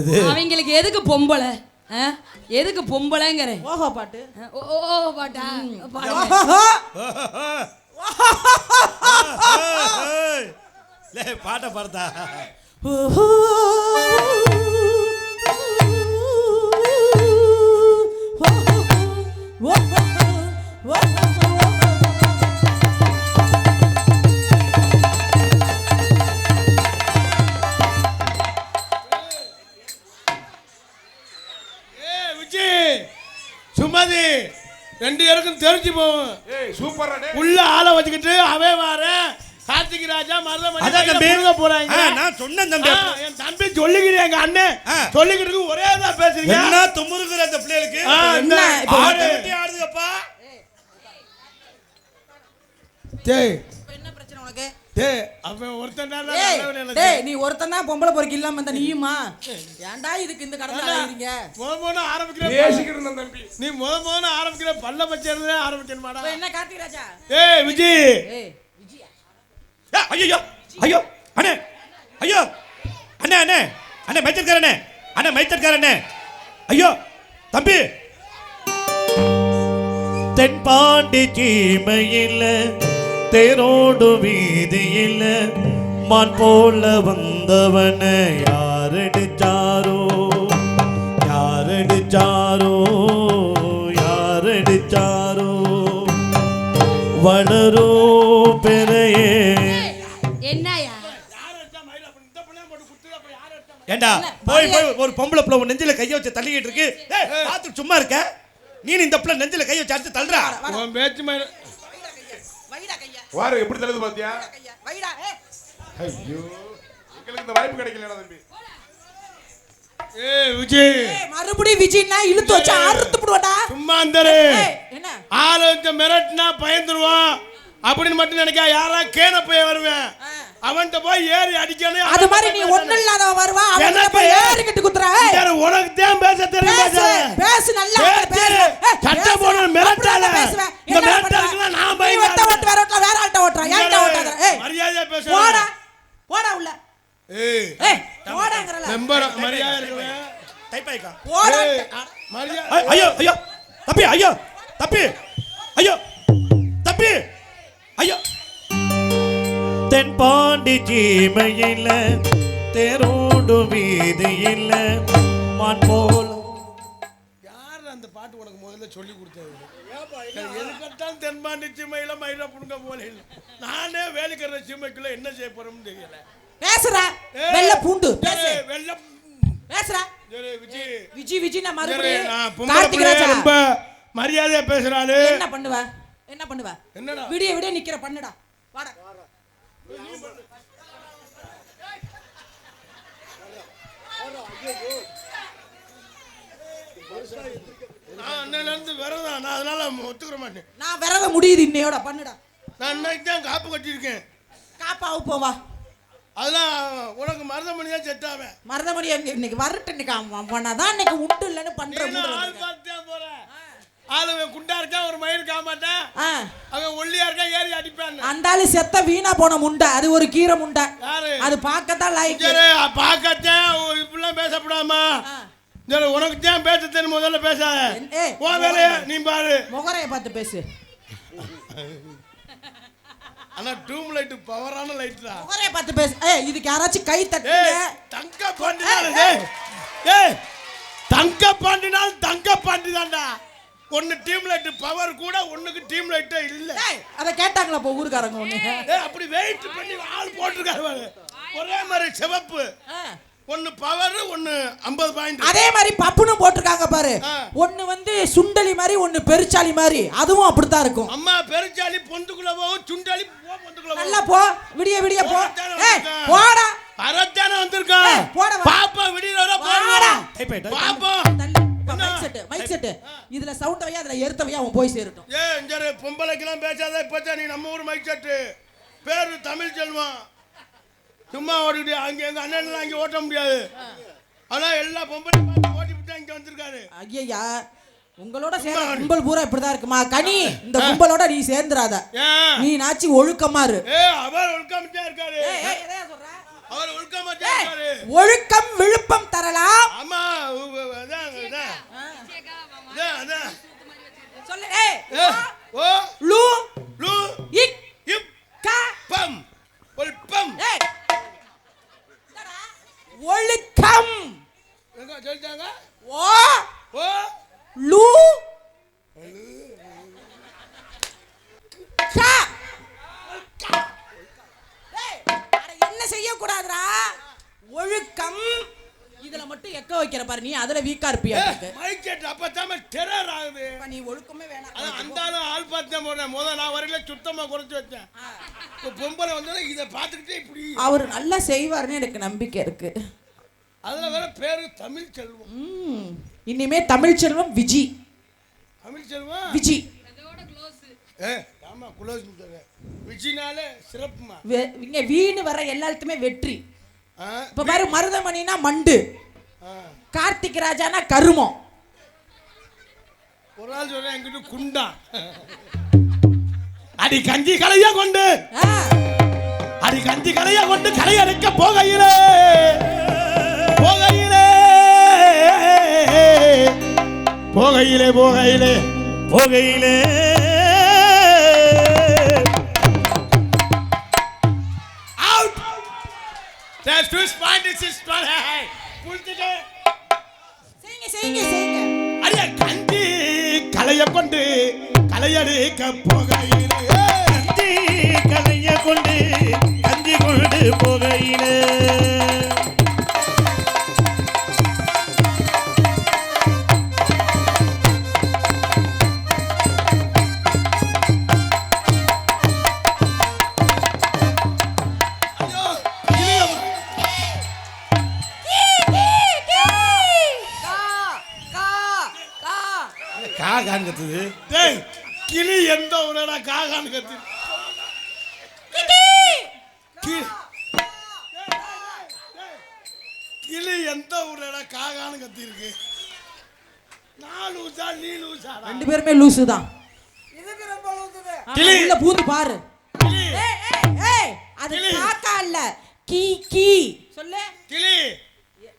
அவங்களுக்கு எதுக்கு பொம்பளை? எதுக்கு பொம்பளைங்கற? ஓஹோ பாட்டு. ஓஹோ பாட்டா? லே பாட்ட பாடுதா. சுமதி ரெண்டு பேருக்கும் தெரிஞ்சு போவோம். சூப்பரா உள்ள ஆளை வச்சுக்கிட்டு அவன் வார கார்த்திக் ராஜா மருதமணி போறாங்க. நான் சொன்னேன் தம்பி, என் தம்பி சொல்லிக்கிறேன், எங்க அண்ணன் சொல்லிக்கிட்டு ஒரே தான் பேசுறீங்க. என்ன தும்முறுக்குற அந்த பிள்ளைகளுக்கு ஆடுதுப்பா. டேய் என்ன பிரச்சனை உனக்கு? டேய் அவன் ஒருத்தன் தான். டேய் நீ ஒருத்தன் தான் பொம்பளை பொறுக்கி இல்லாம அந்த நீயுமா? ஏன்டா இதுக்கு இந்த கடந்து ஆடுறீங்க? முதல்ல ஆரம்பிக்கிற பேசிக்கிட்டு தம்பி. நீ முதல்ல ஆரம்பிக்கிற பல்ல பச்சையில ஆரம்பிக்கணுமாடா. என்ன கார்த்திக் ராஜா? ஏய் விஜய். ஏய் விஜயா. ஐயோ ஐயோ அண்ணே, ஐயோ அண்ணே அண்ணே அண்ணே மைத்தர்காரண்ணே, அண்ணே மைத்தர்காரண்ணே, ஐயோ தம்பி. தென்பாண்டி சீமையில் தேரோடு வீதியில் மான் போல வந்தவன யாரடிச்சாரோ யாரடிச்சாரோ யாரடிச்சாரோ வளரோ பெறையே. என்னையா ஏண்டா போய் போய் ஒரு பொம்பளை பிள்ளை நெஞ்சில கைய வச்சு தள்ளிக்கிட்டு இருக்கு. பார்த்து சும்மா இருக்க நீ? இந்த பிள்ளை நெஞ்சில கைய வச்சு அடிச்சு தள்ளுறா. உன் பேச்சு மாதிரி வைடா கையா. வாரு எப்படி தள்ளுது பாத்தியா? வைடா. ஐயோ உங்களுக்கு இந்த வாய்ப்பு கிடைக்கலடா தம்பி. ஏய் விஜய். மறுபடியும் விஜய்னா இழுத்து வச்சு அறுத்து போடுவாடா. சும்மா அந்தரே. என்ன? ஆளு வச்சு மிரட்டினா பயந்துருவான் அப்படின்னு மட்டும் நினைக்கா. யாரா கேன போய் வருவேன் அவன்கிட்ட போய் ஏறி அடிக்கணும். அது மாதிரி நீ ஒண்ணு இல்லாதவ வருவா, அவன்கிட்ட போய் ஏறி கட்டி குத்துற. உனக்கு தான் பேச தெரியும். பேசு நல்லா பேசு. சட்டை போட மிரட்டாத. இந்த மிரட்டறதுல நான் நீ வெட்ட ஓட்டு வேற ஓட்டல, வேற ஆள்ட்ட ஓட்றா. ஏன்ட்ட ஓட்டாத? ஏய் மரியாதையா பேசு. போடா போடா உள்ள. ஏய் போடாங்கறல. நம்பர் மரியாதை இருக்கல. டைப்பாய்க்கா. போடா மரியாதை. ஐயோ ஐயோ தம்பி, ஐயோ தம்பி, ஐயோ தம்பி, ஐயோ. தென்பாண்டி சீமையில் தேரோடு வீதியில் மான் போல. யார் அந்த பாட்டு உனக்கு முதல்ல சொல்லி கொடுத்தது? எதுக்கத்தான் தென்பாண்டி சீமையில மயில புடுங்க போல இல்லை. நானே வேலைக்கிற சீமைக்குள்ள என்ன செய்ய போறோம்னு தெரியல. பேசுறா வெள்ள பூண்டு பேசு. வெள்ள பேசுறா. விஜய் விஜய் விஜய் நான் மறுபடியும் நான் கார்த்திக் ராஜா ரொம்ப மரியாதையா பேசுறாரு. என்ன பண்ணுவ? என்ன பண்ணுவ? என்னடா விடிய விடிய நிக்கிற பண்ணுடா. வாடா. விரதம் நான் அதனால ஒத்துக்கிற மாட்டேன். நான் விரத முடியுது இன்னையோட பண்ணுடா. நான் இன்னைக்கு தான் காப்பு கட்டியிருக்கேன். காப்பாவு போவா. அதெல்லாம் உனக்கு மருதமணி தான் செட் ஆவேன். மருதமணி இன்னைக்கு வரட்டு இன்னைக்கு அவனாதான் இன்னைக்கு உண்டு இல்லைன்னு பண்றேன். ஆள் பார்த்து தான் போறேன். ஆளு குண்டா இருக்கா ஒரு மயில் காமாட்டேன். அவன் ஒல்லியா இருக்கா ஏறி அடிப்பான். அந்த ஆளு செத்த வீணா போன முண்டை, அது ஒரு கீரை முண்டை. அது பார்க்கத்தான் லாய்க்கு. பார்க்கத்தான் இப்படிலாம் பேசப்படாமா? உனக்கு தான் பேச தெரியும். முதல்ல பேசாத. உன் வேலையா நீ பாரு. முகரைய பார்த்து பேசு. ஆனா டூம் லைட் பவரான லைட் தான். முகரைய பார்த்து பேசு. இதுக்கு யாராச்சும் கை தட்டுங்க. தங்க பாண்டினால தங்க பாண்டினால தங்க பாண்டி தான்டா. ஒன்னு டீம் லைட் பவர் கூட, ஒண்ணுக்கு டீம் லைட் இல்ல. அத கேட்டாங்களா போ ஊர்காரங்க ஒண்ணு? அப்படி வெயிட் பண்ணி ஆள் போட்டுருக்காரு. ஒரே மாதிரி சிவப்பு. ஒன்னு பவர், ஒன்னு 50 பாயிண்ட். அதே மாதிரி பப்புன்னு போட்டுருக்காங்க பாரு. ஒன்னு வந்து சுண்டலி மாதிரி, ஒன்னு பெருச்சாலி மாதிரி. அதுவும் அப்படித்தான் இருக்கும். அம்மா பெருச்சாலி பொந்துக்குள்ள போகும், சுண்டலி பொந்துக்குள்ள போகும். நல்லா போ, விடிய விடிய போ. போடா. அரத்தான வந்திருக்கான். போடா. பாப்பா விடியறவர போடா. பாப்பா மைக் செட். இதுல சவுண்ட் வையா, அதுல எர்த்த வையா, அவன் போய் சேரட்டும். இங்க பொம்பளைக்கெல்லாம் பேசாத. இப்பதான் நீ நம்ம ஊர் மைக் செட். பேரு தமிழ் செல்வம். சும்மா ஓடிட்டு அங்க எங்க அண்ணன் அங்க ஓட்ட முடியாது. ஆனா எல்லா பொம்பளை ஓட்டி விட்டு இங்க வந்திருக்காரு. ஐயா உங்களோட சேர்ந்த கும்பல் பூரா இப்படிதான் இருக்குமா? கனி இந்த கும்பலோட நீ சேர்ந்துராத. நீ நாச்சி ஒழுக்கமா இரு. அவர் ஒழுக்கமா இருக்காரு. அவர் ஒழுக்கமா பேசுறாரு. ஒழுக்கம் விழுப்பம் தரலாம். ஆமா அதான் சொல்லு. ஓ லூ லூ இக் இப் கா பம் ஒழுக்கம். ஒழுக்கம். எங்க சொல்லிட்டாங்க? ஓ ஓ லூ கா. என்ன செய்ய கூடாதுடா? ஒழுக்கம். இதுல மட்டும் எக்க வைக்கிற பாரு, நீ அதுல வீக்கா இருப்பியா? மைக் செட் அப்பதாம டெரர் ஆகுது. நீ ஒழுக்கமே வேணாம். அந்த ஆள் பார்த்தேன் போறேன். நான் வரையில சுத்தமா குறைச்சு வச்சேன். இப்போ பொம்பளை வந்தா இதை பார்த்துக்கிட்டே இப்படி. அவர் நல்லா செய்வாருன்னு எனக்கு நம்பிக்கை இருக்கு. அதுல வேற பேரு தமிழ் செல்வம். இனிமே தமிழ் செல்வம் விஜி. தமிழ் செல்வம் விஜி. ஆமா குலோஸ் விஜினாலே சிறப்புமா. இங்க வீணு வர எல்லாத்துமே வெற்றி. இப்ப பாரு, மருதமணினா மண்டு, கார்த்திக் ராஜானா கருமம். ஒரு ஆள் சொல்றேன் என்கிட்ட குண்டா. அடி கஞ்சி கலையா கொண்டு அடி கஞ்சி கலையா கொண்டு களை அடைக்க போகையிலே போகையிலே போகையிலே போகையிலே போகையிலே out. That's too smart. This is smart. Hey, புடிச்சிட்டு செய்யுங்க. அடியா கஞ்சி கலைய கொண்டு கலையடிக்க போகையிலே கஞ்சி கலைய கொண்டு கஞ்சி கொண்டு போகையிலே காகான்னு கத்துது. டேய் கிளி எந்த ஊரடா காகான்னு கத்து. கிளி எந்த ஊரடா காகான்னு கத்தி இருக்கு. நான் லூசா நீ லூசா? ரெண்டு பேருமே லூசு தான். இதுக்கு ரொம்ப லூசுது. கிளி உள்ள பூந்து பாரு. கிளி ஏய் அது காக்கா இல்ல, கீ கீ சொல்லு. கிளி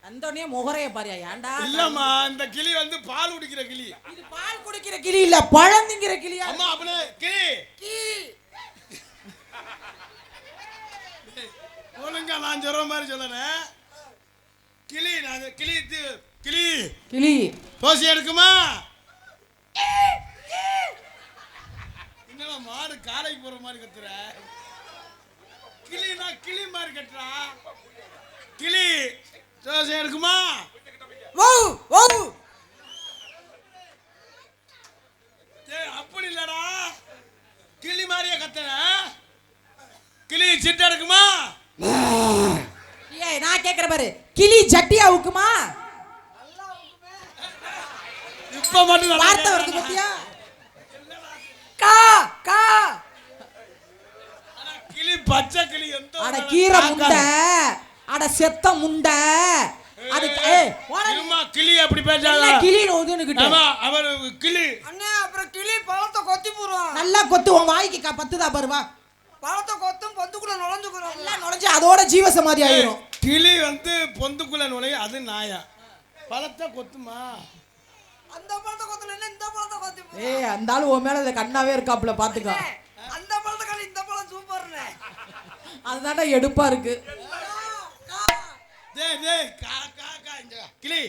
அந்தோனே முகரைய பாரியா? ஏன்டா? இல்லம்மா, இந்த கிளி வந்து பால் குடிக்கிற கிளி. இது பால் குடிக்கிற கிளி இல்ல, பழம் திங்கிற கிளியா? அம்மா அப்பனே கிளி கீ. ஒழுங்கா நான் சொல்ற மாதிரி சொல்லறேன். கிளி நான் கிளி கிளி கிளி தோசை எடுக்குமா? என்னடா மாடு காலைக்கு போற மாதிரி கத்துற? கிளினா கிளி மாதிரி கத்துறா. கிளி தோசை எடுக்குமா? ஓ ஓ ஏய் அப்படி இல்லடா, கிளி மாதிரியே கத்துற. கிளி சிட்ட எடுக்குமா? ஏய் நான் கேக்குற பாரு, கிளி ஜட்டியா ஊக்குமா? இப்ப மட்டும் வார்த்தை வருது பாத்தியா? கா கா. கிளி பச்சை கிளி எந்த அட கீரை முண்டை, அட செத்த முண்டை. அது இருமா கிளி அப்படி பேசாத. கிளின்னு ஒதுனுக்கிட்ட. ஆமா அவர் கிளி. அண்ணே அப்புறம் கிளி பழத்தை கொத்தி போடுவான். நல்லா கொத்து, உன் வாய்க்கு பத்துதா பாரு. வா பழத்தை கொத்தும் பொந்துக்குள்ள நுழைஞ்சுக்கிறோம். எல்லாம் நுழைஞ்சு அதோட ஜீவசமாதி ஆயிரும். கிளி வந்து பொந்துக்குள்ள நுழைய, அது நாயா. பழத்தை கொத்துமா? அந்த பழத்தை கொத்தல இந்த பழத்தை கொத்தி போடுவான். ஏய் அந்த ஆளு உன் மேல அந்த கண்ணாவே இருக்காப்ல, பாத்துக்கோ. அந்த பழத்தை கழி இந்த பழம் சூப்பர்னே. அதுதான்டா எடுப்பா இருக்கு. டேய் டேய் கா கா கா இங்க கிளி.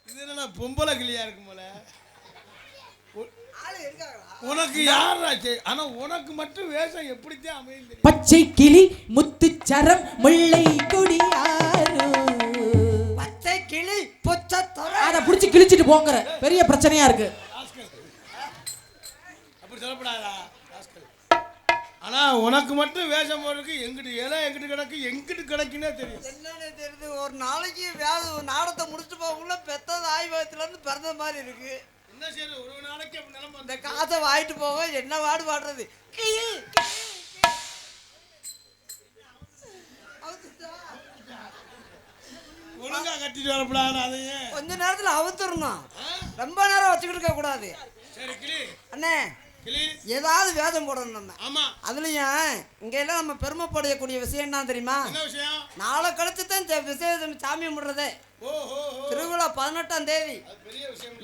இது என்ன பொம்பளை கிளியா இருக்கும் போல. ஆளு இருக்காங்களா? உனக்கு யாராச்சு? ஆனா உனக்கு மட்டும் வேஷம் எப்படித்தான் அமையும் தெரியும். பச்சை கிளி முத்துச்சரம் முல்லை கொடியாரு. பச்சை கிளி பொச்சை தர. அத புடிச்சு கிழிச்சிட்டு போங்கற பெரிய பிரச்சனையா இருக்கு. அப்படி சொல்லப்படாதா? ஆனா உனக்கு மட்டும் வேஷம் போறதுக்கு எங்கிட்டு இலை எங்கிட்டு கிடக்கு எங்கிட்டு கிடக்குன்னே தெரியும். என்னன்னு தெரியுது, ஒரு நாளைக்கு நாடத்தை முடிச்சு போகக்குள்ள பெத்தது ஆய்வகத்துல இருந்து பிறந்த மாதிரி இருக்கு. என்ன செய்யுது, ஒரு நாளைக்கு அப்படி நிலைமை இந்த காசை வாங்கிட்டு போக என்ன வாடு பாடுறது. ஒழுங்கா கட்டிட்டு வரப்படாது. அதையே கொஞ்ச நேரத்துல அவுத்துறணும், ரொம்ப நேரம் வச்சுக்கிட்டு இருக்க கூடாது. சரி கிளி அண்ணே ஏதாவது வேதம் போடணும் நம்ம. ஆமா. அதுலயும் இங்க எல்லாம் நம்ம பெருமைப்படையக்கூடிய விஷயம் என்ன தெரியுமா? என்ன விஷயம்? நாளை கழிச்சு தான் விசேஷம் சாமி கும்பிடுறதே. திருவிழா 18ஆம் தேதி.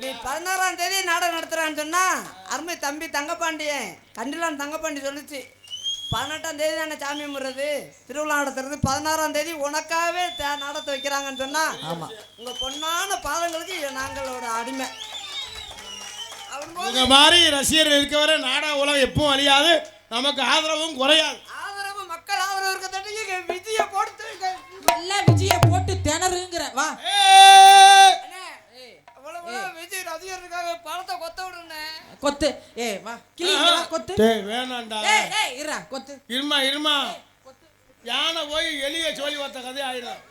நீ 16ஆம் தேதி நாடகம் நடத்துறான்னு சொன்னா அருமை தம்பி தங்கப்பாண்டியன் கண்டிலான் தங்கப்பாண்டி சொல்லிச்சு 18ஆம் தேதி தானே சாமி கும்பிடுறது, திருவிழா நடத்துறது. 16ஆம் தேதி உனக்காகவே நாடகத்தை வைக்கிறாங்கன்னு சொன்னா உங்க பொன்னான பாதங்களுக்கு நாங்களோட அடிமை. உங்க மாதிரி ரசிகர்கள் இருக்க வரை நாடக உலகம் எப்பவும் அழியாது, நமக்கு ஆதரவும் குறையாது. ஆதரவு மக்கள் ஆதரவு இருக்க தட்டிக்கு விஜய போட்டு நல்லா விஜய போட்டு திணறுங்கிற வா. விஜய் ரசிகர்களுக்காக பணத்தை கொத்த விடுனே. கொத்து வா கிளிங்க கொத்து. டேய் வேணாம்டா. டேய் இருடா கொத்து. இருமா யானை போய் எலிய சோழி வந்த கதை ஆயிடும்.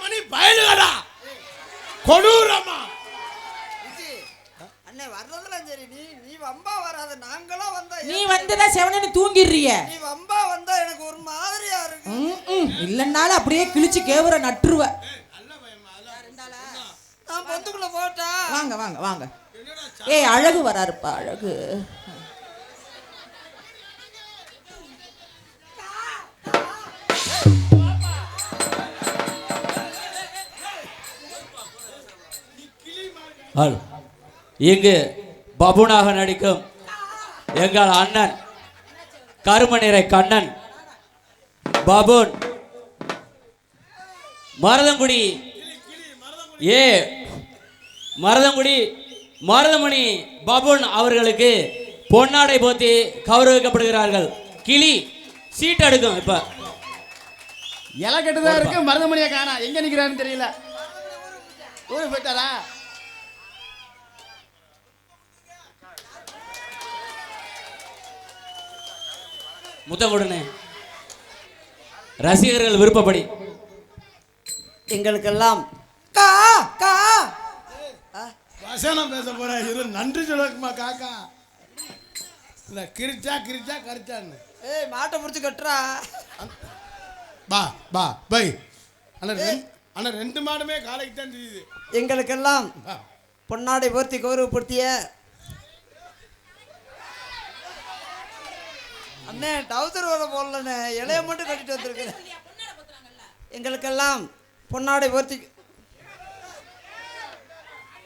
மணி பயலுகடா கொடூரமா. அண்ணே வர்றதெல்லாம் சரி, நீ வம்பா வராத. நாங்களா வந்தா நீ வந்ததா செவனேன்னு தூங்கிடுறிய. நீ வம்பா வந்தா எனக்கு ஒரு மாதிரியா இருக்கு. இல்லன்னாலும் அப்படியே கிழிச்சு கேவர நட்டுருவ. நான் பொந்துக்குள்ள போட்டா. வாங்க வாங்க வாங்க. அழகு வராருப்பா அழகு. இங்கு பபுனாக நடிக்கும் எங்கள் அண்ணன் கருமநிறை கண்ணன் பபுன் மருதங்குடி மருதமணி பபுன் அவர்களுக்கு பொன்னாடை போத்தி கௌரவிக்கப்படுகிறார்கள். கிளி சீட் எடுக்கும். இப்ப இலை கட்டுதான் இருக்கு, மருதமணியை காணா எங்க நிக்கிறான்னு தெரியல. ஊருக்கு போயிட்டாரா? முத்தங்குடனே ரசிகர்கள் விருப்பப்படி எங்களுக்கெல்லாம் வசனம் பேச போற இரு. நன்றி சொல்லக்குமா காக்கா? இல்ல கிரிச்சா கரிச்சான்னு மாட்டை பிடிச்சி கட்டுறா. பா பை அண்ணா 2 மாடுமே காலைக்கு தான் தெரியுது. எங்களுக்கெல்லாம் பொன்னாடை போர்த்தி கௌரவப்படுத்திய அண்ணே டவுசர் வர போடலண்ணே, இலைய மட்டும் கட்டிட்டு வந்திருக்கிறேன். எங்களுக்கெல்லாம் பொன்னாடை போர்த்தி.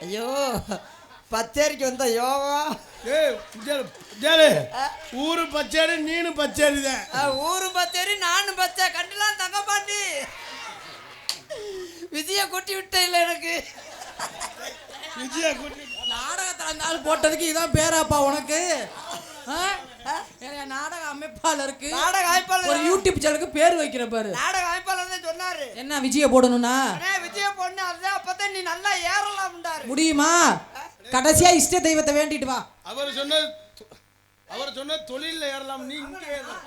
ஐயோ பச்சேரிக்கு வந்த யோகா. ஊரு பச்சேரி நீனு பச்சேரி தான். ஊரு பச்சேரி நானும் பச்சை. கண்டிலாம் தங்கப்பாண்டி விஜய கூட்டி விட்ட இல்லை எனக்கு. விஜய கூட்டி நாடகத்தில் இருந்தாலும் போட்டதுக்கு இதான் பேராப்பா உனக்கு? நாடக அமைப்பாளருக்கு நாடக அமைப்பாளர் ஒரு யூடியூப் சேனலுக்கு பேர் வைக்கிற பாரு. நாடக அமைப்பாளர் சொன்னாரு என்ன விஜய போடணும்னா விஜய போடணும். அதுதான் அப்பதான் நீ நல்லா ஏறலாம்டாரு. முடியுமா? கடைசியா இஷ்ட தெய்வத்தை வேண்டிட்டு வா. அவர் சொன்ன தொழில ஏறலாம். நீ இங்க ஏறலாம்.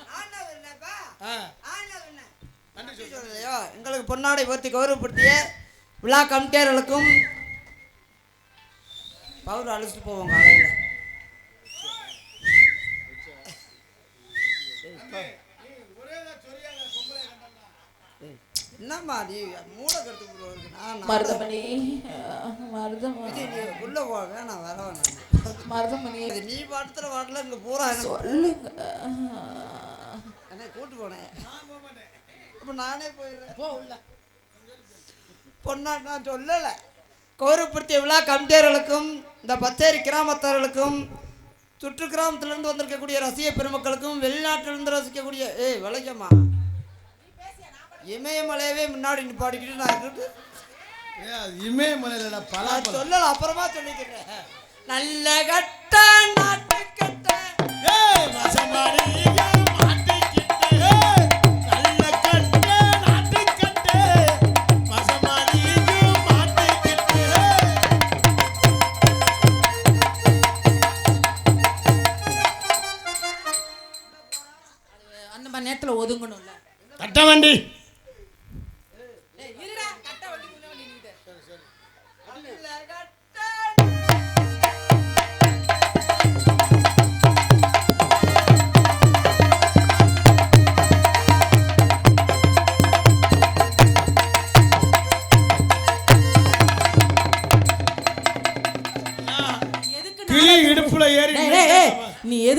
எங்களுக்கு பொன்னாடை போர்த்தி கௌரவப்படுத்திய விழா கமிட்டியாளர்களுக்கும் பவுடர் அழிச்சிட்டு போவோம் காலையில். என்னம்மா நீ மூளை கருத்து மருதமணி உள்ள போ வேணாம் வர வேணாம். மருதமணி நீ பாட்டுற பாட்டில் இங்கே பூரா சொல்லுங்க. என்ன கூட்டு போனேன். இப்போ நானே போயிடுறேன். போ உள்ள. பொண்ணா நான் சொல்லலை. கௌரவப்படுத்திய விழா கமிட்டியர்களுக்கும் இந்த பச்சேரி கிராமத்தார்களுக்கும் சுற்று கிராமத்திலிருந்து வந்திருக்கக்கூடிய ரசிக பெருமக்களுக்கும் வெளிநாட்டிலிருந்து ரசிக்கக்கூடிய விளையம்மா இமயமலையவே முன்னாடி நிப்பாடிக்கிட்டு நான் இருக்கு. இமயமலையில பல சொல்லல அப்புறமா சொல்லிக்கிறேன். நல்ல கட்ட நாட்டு கட்ட அந்த மாதிரி நேரத்தில் ஒதுங்கணும்ல. கட்ட வண்டி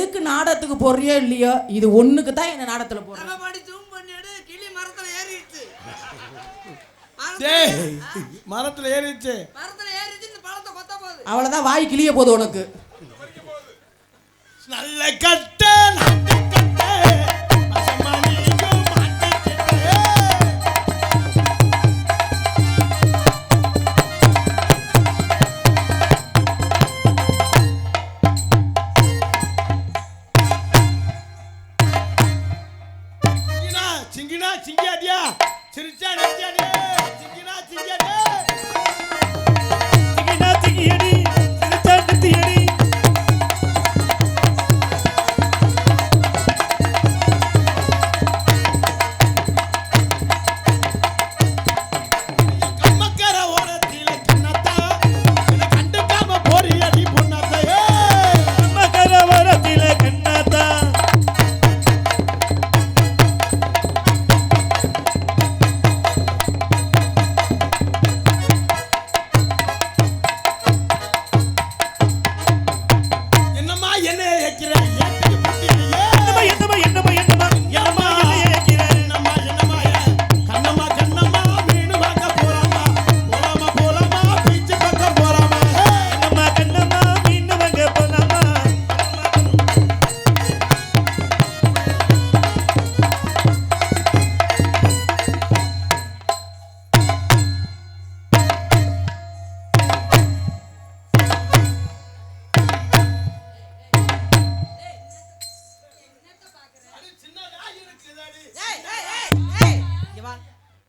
எதுக்கு நாடகத்துக்கு போறியோ இல்லையோ இது ஒண்ணுக்கு தான் என்ன நாடகத்துல போறேன். தங்கப்பாண்டி ஜூம் பண்ணிடு, கிளி மரத்துல ஏறிடுச்சு. டேய் மரத்துல ஏறிடுச்சு. மரத்துல ஏறிடுச்சு, இந்த பழத்தை கொத்த போகுது. அவ்வளவுதான், வாய் கிளிய போகுது உனக்கு. நல்ல கட்ட நட்டு கட்ட பசமணிக்கு மாட்டிக்கிட்டே. சிங்கினா சிங்கியாடியா சிரிச்சா நெஞ்சாடியா சிங்கினா சிங்கியாடியா சிங்கினா சிங்கியடி சிரிச்சா நித்தியடி. கம்மக்கர ஓரத்தில கண்ணத்தா என்ன கண்டுக்காம போறியடி பொண்ணத்தே. மகர வரத்தில கண்ணாத்தா. என்னம்மா என்ன ஏக்கிற ஏத்திக்கு புட்டியே. என்னம்மா என்னம்மா என்னம்மா என்னம்மா என்னைய ஏக்கிற. என்னம்மா என்னம்மா கண்ணம்மா கண்ணம்மா மீன் வாங்க போறாமா போறாமா போறாமா பீச் பக்கம் போறாமா. கண்ணம்மா கண்ணம்மா மீன் வாங்க போலாமா.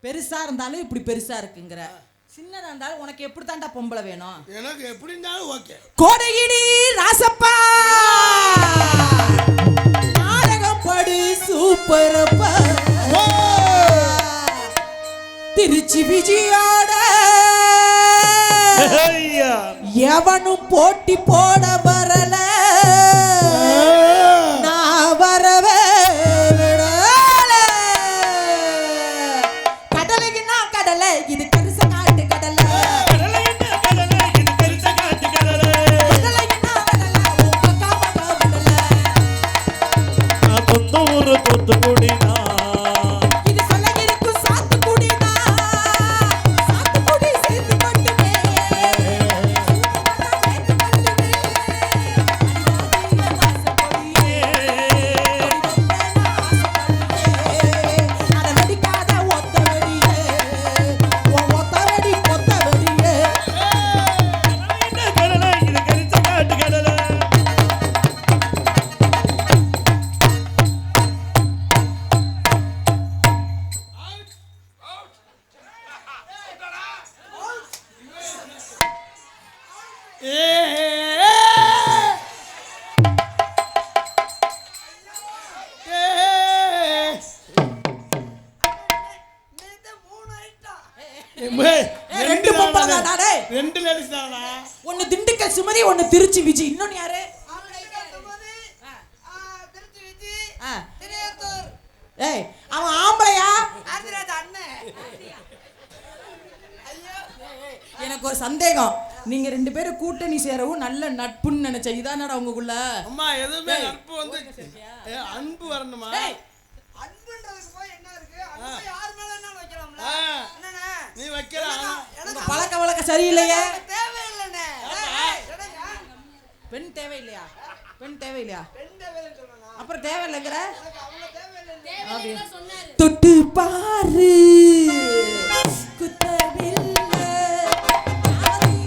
பெருசா இருந்தாலும் இப்படி பெருசா இருக்குங்கிற, சின்னதா இருந்தாலும் உனக்கு எப்படி தாண்டா பொம்பளை வேணும்? எனக்கு எப்படி இருந்தாலும் ஓகே. கோடகிரி ராசப்பா நாடகம் படு சூப்பரப்பா. திருச்சி விஜயோட ஐயா எவனும் போட்டி போட வரல, நான் வரவே விடல. கடலுக்கு நான் கடலை, இது பெருச காட்டு கடலை. கடலை என்ன கடலை இது பெருச காட்டு கடலை. கடலைக்கு நான் கடலை, உங்க காம விடல. நான் சொந்த ஊரு தூத்துக்குடினா. இது சொல்ல இருக்கும் சாத்துக்குடினா, சாத்துக்குடி சேர்த்து மட்டுமே. அட வெடிக்காத ஒத்த வெடியே, உன் ஒத்த வெடி கொத்த வெடியே. என்ன கடலை இது பெருச காட்டு கடலை. நேத்து 3 ஐட்டம். ரெண்டு பொம்பளை தான்டா டேய். ரெண்டு லேடிஸ் தானா. ஒன்னு திண்டுக்கல் சுமதி, ஒன்னு திருச்சி விஜி, இன்னொன்னு யாரு? திருச்சி விஜி, ஆ. திரையத்தூர், ஏய் அவன் ஆம்பளையா? ஆதிராஜ அண்ணன். எனக்கு ஒரு சந்தேகம், நீங்க ரெண்டு பேரும் கூட்டணி சேரவும் நல்ல நட்புன்னு நினைச்சேன், இதானடா உங்களுக்குள்ள? அம்மா எதுவுமே நட்பு வந்து அன்பு வரணுமா. அன்புன்றதுக்கு போய் என்ன இருக்கு? அன்பு யார் மேல என்ன வைக்கலாம்ல? ஆ. என்னண்ணே? நீ வைக்கிற எனக்கு பழக்க வழக்கம் சரியில்லையே. தேவையில்லைண்ணே. என்னங்க? பெண் தேவையில்லையா? பெண் தேவையில்லையா? பெண் தேவையில்லைன்னு சொன்னா அப்புறம் தேவையில்லைங்கிற? எனக்கு அவ்வளவு தேவையில்லை. தொட்டு பாரு குத்தவில்லை, ஆதி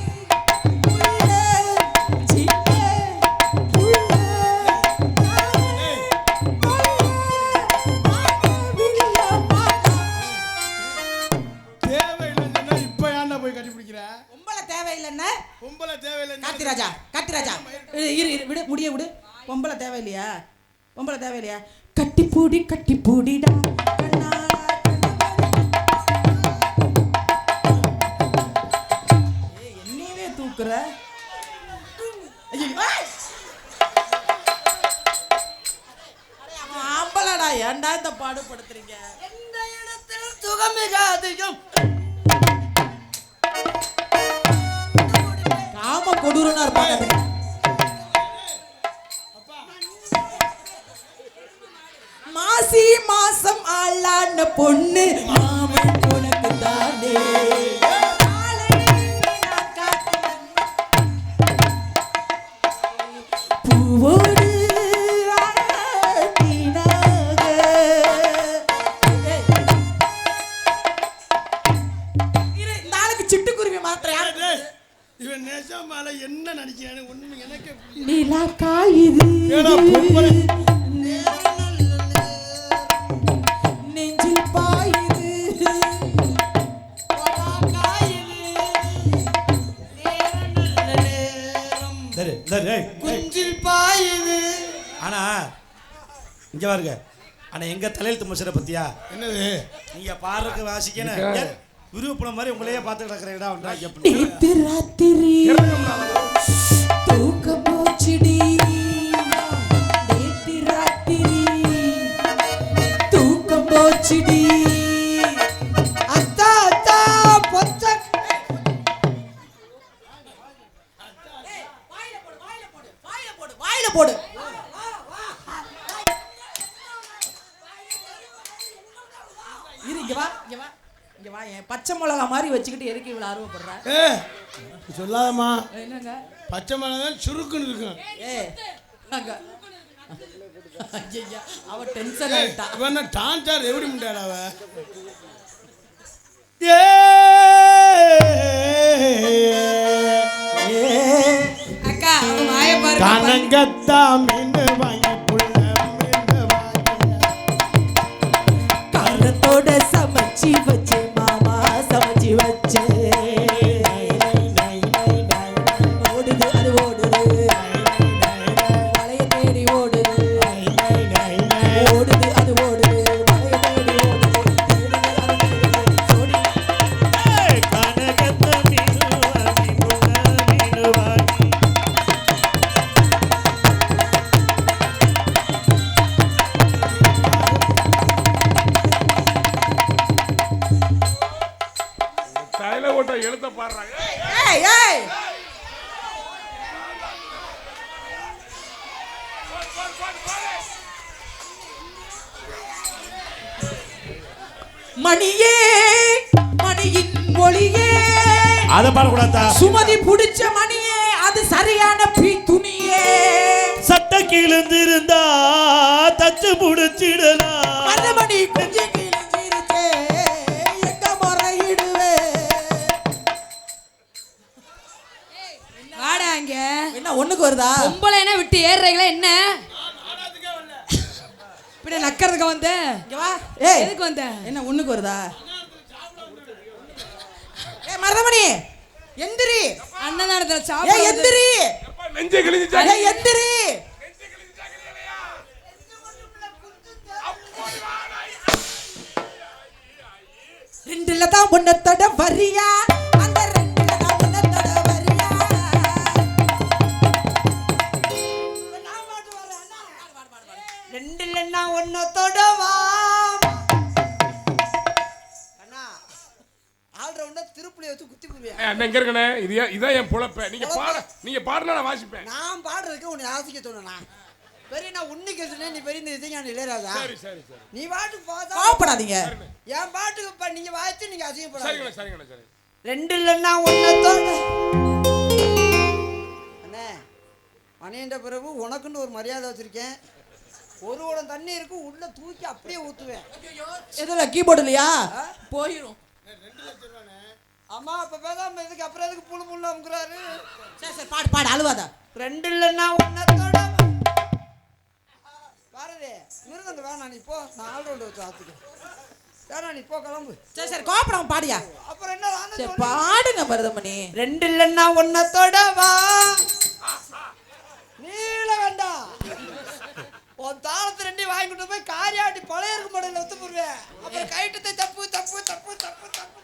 உள்ள சின்ன உள்ள தேவையில்லைன்னு சொன்னா இப்ப ஏன்டா போய் கட்டி பிடிக்கிற. பொம்பளை தேவையில்லைன்னா பொம்பளை தேவையில்லைன்னு காத்திராஜா, காத்திராஜா இரு இரு விடு, முடிய விடு. பொம்பளை தேவையில்லையா? பொம்பளை தேவையில்லையா? கட்டி பூடி கட்டி பூடிடா கண்ணாடா என்னையவே தூக்குற. ஐயோ, ஏய்! அடே, அவன் ஆம்பளடா, ஏன்டா இந்த பாடுபடுத்துறீங்க? எந்த இடத்தில் சுகம் மிக அதிகம். காம கொடூரனா இருப்பாங்க. மாசி மாசம் ஆளான பொண்ணு மாமன் உனக்கு தானே பூவோடு சிட்டுக்குருவி மாத்திர இவன் நேசமால என்ன நினைக்கிறானு ஒண்ணு எனக்கு நிலா காயுது ஏடா பொம்பளை நெஞ்சில் பாயுது சரி சரி ஏய், ஏய். குஞ்சில் பாயுது. ஆனா இங்க பாருங்க ஆனா எங்க தலையெழுத்து மசரை பத்தியா என்னது நீங்க பாடுறதுக்கு வாசிக்கணும் விருப்பப்பட மாதிரி உங்களையே பார்த்து கிடக்குற இடம் ஒன்றாக்கி அப்படி நேத்து ராத்திரி தூக்கம் போச்சுடி நேத்து ராத்திரி தூக்கம் போச்சுடி அத்தா அத்தா பொச்ச வாயில போடு இரு இங்க வா இங்க வா இங்க வா என் பச்சை மிளகா மாதிரி வச்சுக்கிட்டு எதுக்கு இவ்வளவு ஆர்வப்படுற சொல்லாதம்மா என்னங்க பச்சை மிளகா தான் சுருக்குன்னு இருக்கும் அங்க ஐயா அவ டென்ஷன் ஆயிட்டா இவன் டான்ஸார் எப்படி முட்டாடா அவ அக்கா அவன் வாயை பாரு கனங்கத்தா மீண்டு வாங்கி புள்ள மீண்டு வாங்கி காரத்தோட சமைச்சி வச்சு மாமா சமைச்சி வச்சு ஓடுது அது ஓடுது மலைய தேடி ஓடுது ஓடுது அது ஓடுது மலைய தேடி ஓடுது கனகத்த மீனுவாங்கி புள்ள மீனுவாங்கி தலையில ஓட்ட எழுத்த பாடுறாங்க ஏய் ஏய் மணியே மணியின் ஒளியே அதை பாடக்கூடாதா சுமதி புடிச்ச மணியே அது சரியான துணியே சட்ட கீழ்ந்திருந்தா தச்சு புடிச்சிடலாம் மணி கொஞ்சம் கிழிஞ்சிருச்சே எங்க முறையிடுவே வாடா இங்க என்ன ஒண்ணுக்கு வருதா பொம்பளைனா விட்டு ஏறுறீங்களா என்ன இப்படி நக்கறதுக்கு வந்த இங்க வா ஏய் எதுக்கு வந்த என்ன ஒண்ணுக்கு வருதா ஏய் மருதமணி எந்திரி அன்னதானத்துல ஏய் சாப்பிட எந்திரி நெஞ்சை கிழிஞ்சா ஏய் எந்திரி ரெண்டுல தான் ஒன்னத்தோட வரியா அந்த ரெண்டுல தான் ஒன்னத்தோட வரியா ரெண்டு இல்லைன்னா ஒன்னத்தோட வா அண்ணா ஆல்ரவுண்டா திருப்புளி வச்சு குத்தி போடுவியா எங்க இருக்கனே இதான் என் பொழப்ப நீங்க பாடுனா நான் வாசிப்பேன் நான் பாடுறதுக்கு உன்னை ஆசிக்க தோணுண்ணா பெரிய நான் உன்னிக்க சொன்னேன் நீ பெரிய இந்த இசைஞானி இளையராஜா சரி சரி சரி நீ பாட்டுக்கு பார்த்தா கோவப்படாதீங்க என் பாட்டுக்கு நீங்க வாய்ச்சி நீங்க அசிங்கப்படாதீங்க சரிங்கண்ணா சரிங்கண்ணா சரி ரெண்டு இல்லைன்னா ஒன்னத்தோட அண்ணே மணியண்ட பிறகு உனக்குன்னு ஒரு மரியாதை வச்சிருக்கேன் ஒரு குடம் தண்ணி இருக்கு உள்ள தூக்கி அப்படியே ஊத்துவேன் எதுல கீபோர்டு இல்லையா போயிரும் அம்மா அப்ப பேசாம இதுக்கு அப்புறம் எதுக்கு புழு புண்ணு அமுக்குறாரு சரி சரி பாடு பாடு அழுவாத ரெண்டு இல்லைன்னா ஒன்னத்தோட பாருதே மிருதங்க வேணாம் நீ போ நான் ஆல்ரவுண்ட் வச்சு ஆத்துக்கு வேணாம் நீ போ கிளம்பு சரி சரி கோபப்படாம பாடியா அப்புறம் என்ன சரி பாடுங்க மருதமணி ரெண்டு இல்லைன்னா ஒன்னத்தோட வா நீல வேண்டாம் உன் தாளத்தை ரெண்டையும் வாங்கிட்டு போய் காரியாட்டி பழைய இருக்க மாடல ஒத்து போடுவேன் அப்புறம் கைட்டு தப்பு தப்பு தப்பு தப்பு தப்பு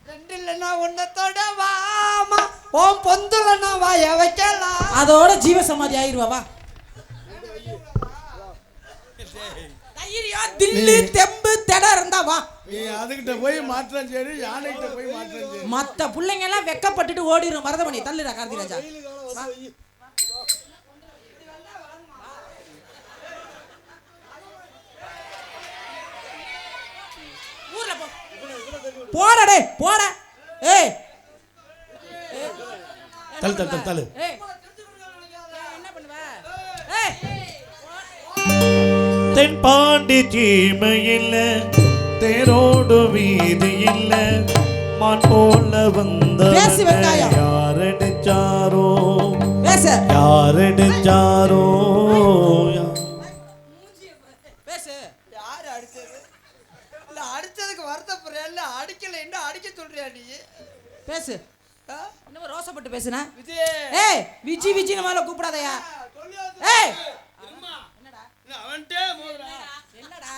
ரெண்டு இல்லைன்னா ஒன்னத்தோட வாமா உன் பொந்துலன்னா வாய வைக்கலாம் அதோட ஜீவ சமாதி ஆயிருவா வா தைரியம் தில்லு தெம்பு தெட இருந்தா வா நீ அதுகிட்ட போய் மாற்றம் சரி யானைகிட்ட போய் மாற்றம் சரி மத்த பிள்ளைங்க எல்லாம் வெக்கப்பட்டுட்டு ஓடிரும் மருதமணி தள்ளுடா கார்த்திராஜா போடா டேய் போடா. ஏய் தள்ளு தள்ளு தள்ளு தள்ளு. ஏய் என்ன பண்ணுவ? ஏய் தென்பாண்டி சீமையில் தேரோடு வீதி இல்ல மான் போல வந்த பேசி வெங்காயம். யாரடிச்சாரோ பேசு யாரடிச்சாரோ பேசு. யாரு அடிச்சது? இல்ல அடிச்சதுக்கு வருத்தப்படுறியா? இல்ல அடிக்கல என்ன அடிக்க சொல்றியா நீ? பேசு. ஆ? இன்னும் ரோசப்பட்டு பேசுனா. விஜய் ஏய் விஜி விஜி நம்மள கூப்பிடாதயா. ஏய் அவன்கிட்டே மோதுறா. என்னடா?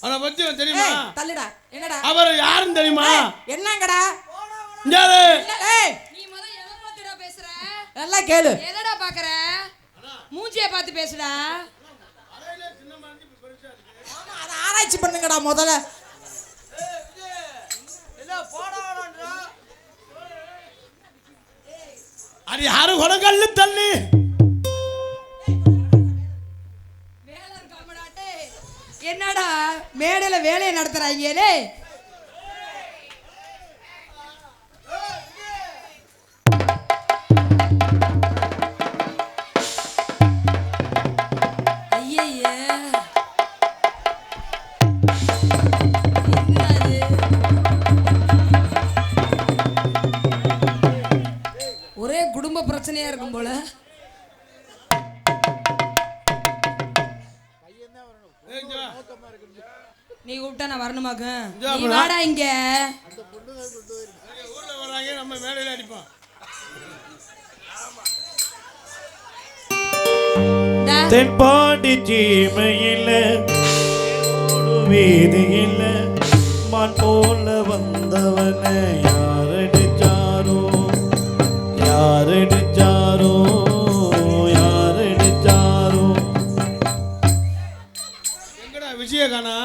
அவனை பத்தி உனக்கு தெரியுமா? ஏய் தள்ளுடா. என்னடா? அவர் யாருன்னு தெரியுமா? ஏய், என்னங்கடா? இங்க யாரு? ஏய் நீ முத எதை பார்த்துடா பேசுற? நல்லா கேளு. எதடா பாக்குற? மூஞ்சிய பார்த்து பேசுடா. ஆமா அத ஆராய்ச்சி பண்ணுங்கடா முதல்ல. இல்ல போடாடா. அது யாரு கொடங்கல்லு தள்ளி? வேலர் கம்மடாட்டே. என்னடா மேடையில வேலையை நடத்துறாங்களே? ஐயையே. என்னடா இது? ஒரே குடும்ப பிரச்சனையா இருக்கும் போல. நீ கூப்பிட்டா நான் வரணுமாக்க? நீ வாடா இங்க. ஊர்ல வர்றாங்க நம்ம மேடையில அடிப்போம். டா. தென்பாண்டி சீமையில் தேரோடு வீதி இல்ல மான் போல வந்தவன யாரடிச்சாரோ யாரடிச்சாரோ யாரடிச்சாரோ. எங்கடா விஜயகானா?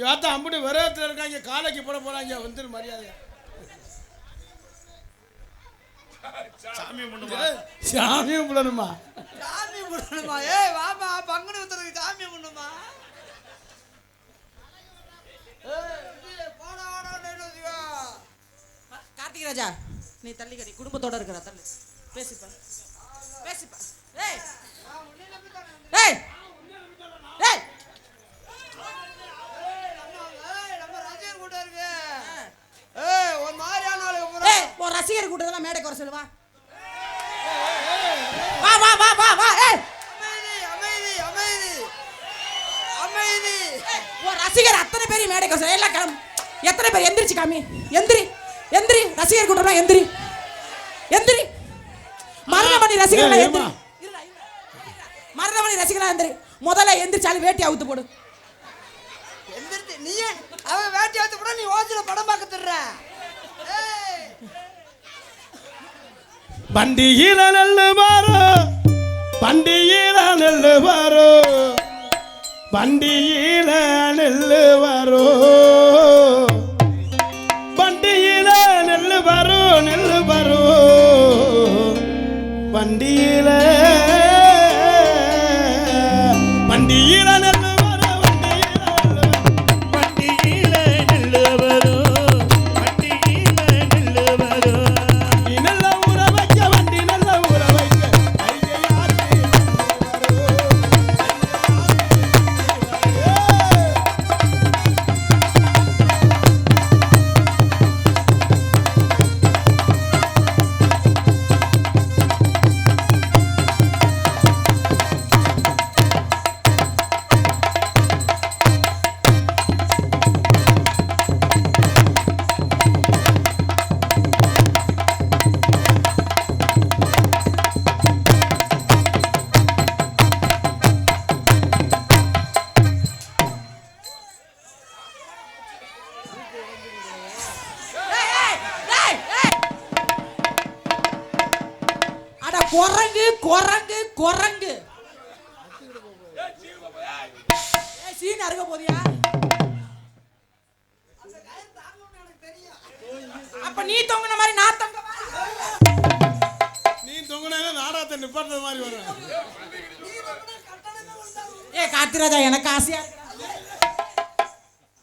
யாத்தா அம்புட்டு விரதத்தில் இருக்காங்க, காலைக்கு போட போறாங்க. வந்துரு மரியாதை. சாமி கும்பிடணுமா? சாமி கும்பிடணுமா? ஏய் வாப்பா பங்குனி உத்தரவுக்கு சாமி கும்பிடணுமா? ஏய் விஜய் போடாடா. கார்த்திக் ராஜா நீ தள்ளிக்கடி குடும்பத்தோட இருக்கிற தள்ளு. பேசிப்பா பேசிப்பா. ஏய் ஏய் ஏய் நம்ம ரசிகர் கூட்டம் இருக்கு. ஏய் ஒரு மாதிரியான ஆளுங்க பூரா. ஏய் ஒரு ரசிகர் கூட்டத்தெல்லாம் மேடைக்கு வர சொல்லுவா. வா வா வா வா வா. ஏய் அமைதி அமைதி அமைதி அமைதி. ஒரு ரசிகர் அத்தனை பேர் மேடைக்கு வர சொல்லு. எல்லாம் கிளம்பு. எத்தனை பேர் எந்திரிச்சு காமி. எந்திரி எந்திரி. ரசிகர் கூட்டம்லாம் எந்திரி எந்திரி. மருதமணி ரசிகர்கள் எந்திரி. மருதமணி ரசிகர்கள் எந்திரி. முதல்ல எந்திரிச்சாலும் வேட்டி அவுத்து போடு. எந்திரிச்சு நீ அவன் வேட்டி எடுத்து போட நீ ஓசில படம் பார்க்க தர்ற. ஏய் பண்டிகையில நெல்லு பாரு, பண்டிகையில நெல்லு பாரு, பண்டிகையில நெல்லு பாரு, பண்டிகையில நெல்லு பாரு, நெல்லு பாரு, பண்டிகையில பண்டிகையில நெல்லு பாரு, பண்டிகையில நெல்லு வரும் பண்டிகையில நெல்லு வரும். வண்டி நல்ல ஊற வைக்க, வண்டி நல்ல ஊற வைக்க, ஐயையாத்தி அட குரங்கு குரங்கு குரங்கு. ஏய் சீன் அறுக்க போறியா? அப்ப நீ தொங்குன மாதிரி நான் தொங்கவா? நீ தொங்குனா நாடகத்தை நிப்பாட்டுற மாதிரி வரும். ஏய் கார்த்திராஜா எனக்கு ஆசையா இருக்குடா.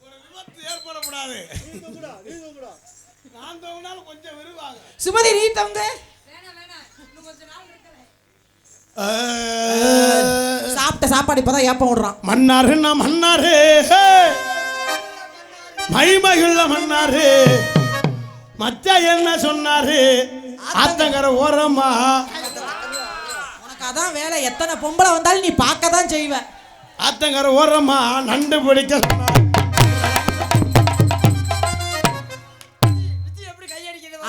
ஒரு விபத்து ஏற்பட வராது. நான் தூங்கினாலும் கொஞ்சம் விரும்பாங்க. சுமதி நீ தங்க. சாப்பிட்ட சாப்பாடு இப்பதான் ஏப்பம் விடுறான். மன்னாரு நான் மன்னாரு மைமகுள்ள மன்னாரு மச்சா என்ன சொன்னாரு ஆத்தங்கர ஓரமா. உனக்கு அதான் வேலை. எத்தனை பொம்பளை வந்தாலும் நீ பார்க்க தான் செய்வ. ஆத்தங்கர ஓரமா நண்டு பிடிக்க சொன்னாரு.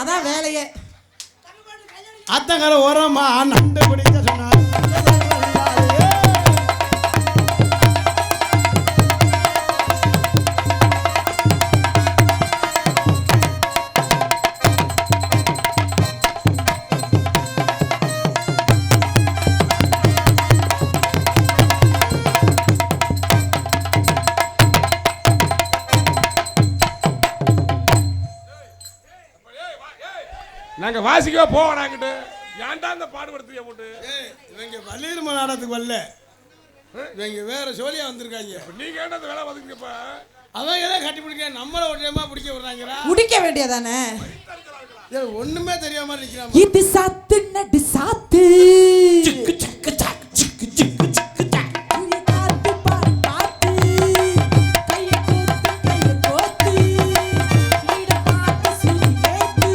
அதான் வேலையே. ஆத்தங்கர ஓரமா நண்டு பிடிக்க சொன்னாரு. நாங்க வாசிக்கவே போவோம். நாங்கிட்டு ஏன்டா இந்த பாடுபடுத்துறியா போட்டு? இவங்க வள்ளியம்மா நாடகத்துக்கு வரல, இவங்க வேற சோழியா வந்திருக்காங்க. நீங்க ஏன்டா இந்த வேலை பார்த்துக்கப்ப? அவங்க எல்லாம் கட்டி பிடிக்க நம்மள ஒரு டைமா பிடிக்க விடுறாங்களா? குடிக்க வேண்டியதானே. ஒண்ணுமே தெரியாம நிக்கிறாங்க. இது சாத்து நடு சாத்து சிக்கு சிக்கு சாக்கு சிக்கு சிக்கு சிக்கு சாக்கு. காத்து பாரு காத்து கைய கோத்து நீட பாட்டு சுயேத்து.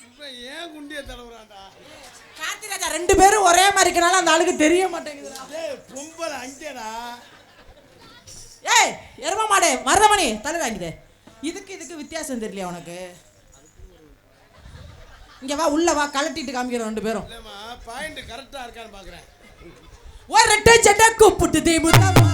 இப்ப ஏன் குண்டிய தடவுறான்டா? கார்த்திராஜா ரெண்டு பேரும் ஒரே மாதிரி இருக்கனால அந்த ஆளுக்கு தெரிய மாட்டேங்குதுடா. டேய் பொம்பளை அங்கேடா. ஏய் எரும மாடே மருதமணி தலை வாங்கிதே. இதுக்கு வித்தியாசம் தெரியலையா உனக்கு? இங்க வா, உள்ள வா, கலட்டிட்டு காமிக்கிறோம் ரெண்டு பேரும். இல்லம்மா பாயிண்ட் கரெக்டா இருக்கான்னு பாக்குறேன். ஒரு ரெட்டை சட்டை கூப்பிட்டு தேமுதமா.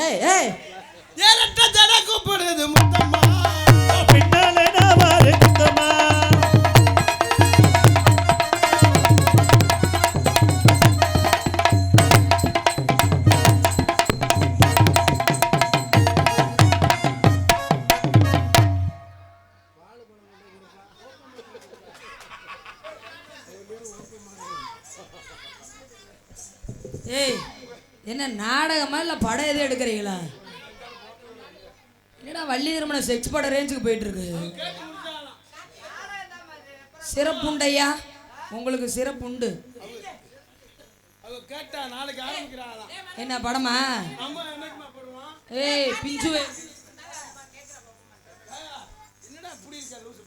ஏய் ஏய் ஏரட்ட ஜட கூப்பிடுது முத்தம்மா. பின்னாலே நான் வாரு குத்தமா. ஏய் என்ன நாடகமா இல்ல படம் எதுவும் எடுக்கிறீங்களா? என்னடா வள்ளி திருமணம் செக்ஸ் பட ரேஞ்சுக்கு போயிட்டு இருக்கு. சிறப்புண்டையா, உங்களுக்கு சிறப்புண்டு. அவ கேட்டா நாளைக்கு ஆரம்பிக்கிறாளா? என்ன படமா? நம்ம என்னைக்குமா போடுவோம்? ஏய் பிஞ்சுவே என்னடா இப்படி இருக்க லூசு?